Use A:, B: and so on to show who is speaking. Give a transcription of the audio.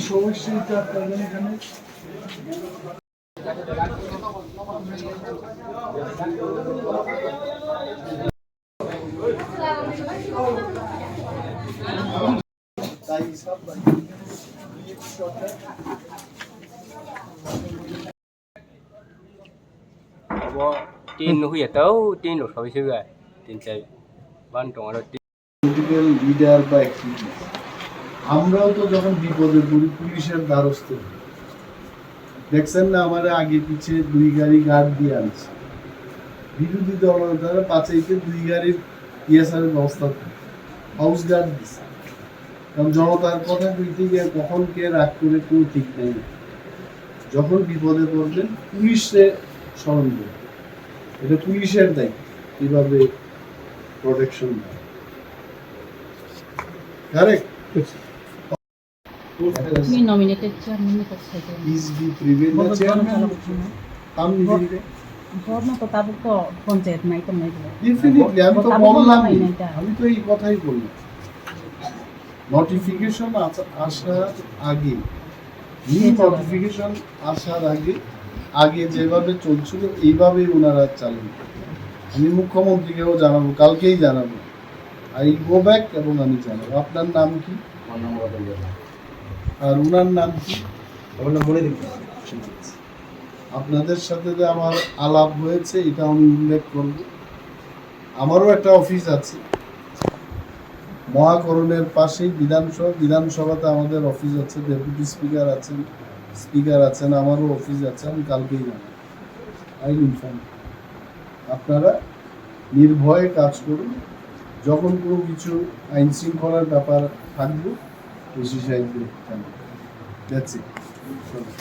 A: সমস্যাটা আপনাদের এখানে
B: tin huy tấu tin lột khỏi xưa rồi tin chạy ban trồng ở tin
A: political leader বা activist আমরাও তো যখন বিপদে পড়ি পুলিশের দ্বারস্থ হই। দেখছেন না আমার আগে পিছে 2 গাড়ি গার্ড দিয়ে আনছে বিরোধী দল দ্বারা 5-তে 2 গাড়ির পিএসআরের ব্যবস্থা হাউস গার্ড দিচ্ছে কারণ জনতার কথা কইতে গিয়ে কখন কে রাগ করে কেউ ঠিক নেই। যখন বিপদে পড়বেন পুলিশে স্মরণ করবেন, এটা পুলিশের দায়িত্ব কিভাবে প্রোটেকশন দেয়। Correct.
C: Me nominated chairman ni Panchayat.
A: Is the previous chairman? Thangwi Naikha.
C: Forma to tabuk to Panchayat nai to nai.
A: Definitely, আমি তো বললাম আমি তো এই কথাই বললাম। নোটিফিকেশন আসার আগে নোটিফিকেশন আসার আগে যেভাবে চলছিল এইভাবেই ওনারা চালু। আমি মুখ্যমন্ত্রীকেও জানাবো, কালকেই জানাবো। আই গো ব্যাক এবং আমি জানাবো। আপনার নাম কি? আর ওনার নাম কি? মনে দিন। আপনাদের সাথে যে আমার আলাপ হয়েছে এটা আমি উল্লেখ করব। আমারও একটা অফিস আছে মহাকরণের পাশেই বিধানসভাতে আমাদের অফিস আছে, ডেপুটি স্পিকার আছেন, আমারও অফিস আছে। আমি কালকেই জানাবো। I inform. আপনারা নির্ভয়ে কাজ করুন। যখন কোনো কিছু আইন শৃঙ্খলার ব্যাপার থাকবে ওসি সাহেবকে জানাবো। That's it.